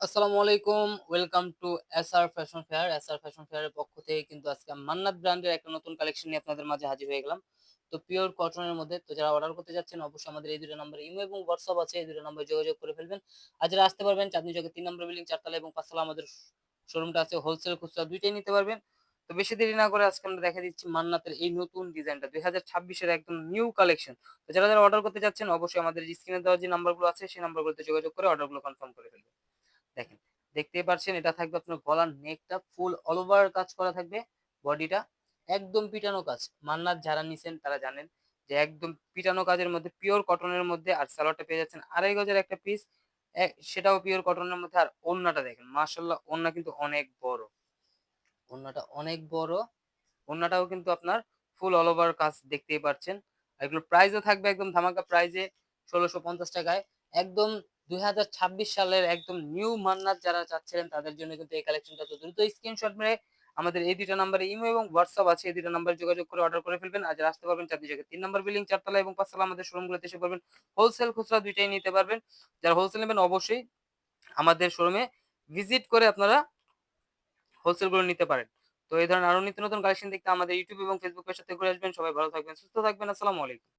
আসসালামু আলাইকুম। Welcome to SR fashion fair. SR fashion ফেয়ারের পক্ষ থেকে কিন্তু আজকে মান্নাত ব্র্যান্ডের একটা নতুন কালেকশন নিয়ে আপনাদের মাঝে হাজির হয়ে গেলাম। তো পিওর কটনের মধ্যে যারা অর্ডার করতে যাচ্ছেন অবশ্যই আমাদের এই ২ টা নম্বরে ইমো এবং হোয়াটসঅ্যাপ আছে। এই ২ টা নম্বরে যোগাযোগ করে ফেলবেন। আর যারা আসতে পারবেন চাঁদনী চকের ৩ নম্বর বিল্ডিং ৪ তলা এবং ৫ তলা আমাদের শোরুমটা আছে। হোলসেল খুচরা ২ টাই নিতে পারবেন। তো বেশি দেরি না করে আজকে আমরা দেখায় দিচ্ছি মান্নাতের এই নতুন ডিজাইনটা ২০২৬ এর একদম নিউ কালেকশন। তো যারা অর্ডার করতে যাচ্ছেন অবশ্যই আমাদের স্ক্রিনে দেওয়া যে নাম্বারগুলো আছে সেই নাম্বারগুলোতে যোগাযোগ করে অর্ডারগুলো কনফার্ম করে ফেলবেন। দেখেন, দেখতেই পারছেন এটা থাকবে আপনার গলার নেকটা ফুল অল ওভার কাজ করা থাকবে। বডিটা একদম পিটানো কাজ। মান্নাত যারা নিছেন তারা জানেন যে একদম পিটানো কাজের মধ্যে পিওর কটনের মধ্যে আর সালোয়ারটা পেয়ে যাচ্ছেন ২.৫ গজের একটা পিস। সেটাও পিওর কটনের মধ্যে। আর ওড়নাটা দেখেন মাশাআল্লাহ, ওড়না কিন্তু অনেক বড়। ওড়নাটা অনেক বড়। ওড়নাটাও কিন্তু আপনার ফুল অল ওভার কাজ দেখতেই পাচ্ছেন। আর এগুলোর প্রাইসও থাকবে একদম ধামাকা প্রাইজে ১৬৫০ টাকায়। একদম ২০২৬ সালের একদম নিউ মান্নাত যারা চাচ্ছিলেন তাদের জন্য কিন্তু এই কালেকশনটা। তো দ্রুত স্ক্রিনশট মেরে আমাদের এই ২ টা নাম্বারে ইমো এবং হোয়াটসঅ্যাপ আছে। এই ২ টা নাম্বারে যোগাযোগ করে অর্ডার করে ফেলবেন। আর যারা আসতে পারবেন চাঁদনী চকের ৩ নম্বর বিল্ডিং ৪ তলা এবং ৫ তলা আমাদের শোরুমগুলোতে এসে পড়বেন। হোলসেল খুচরা ২ টাই নিতে পারবেন। যারা হোলসেল নেবেন অবশ্যই আমাদের শোরুমে ভিজিট করে আপনারা হোলসেল গুলো নিতে পারেন। তো এই ধরনের আরো নিত্য নতুন কালেকশন দেখতে আমাদের ইউটিউব এবং ফেসবুক পেজের সাথে ঘুরে আসবেন। সবাই ভালো থাকবেন, সুস্থ থাকবেন। আসসালামু আলাইকুম।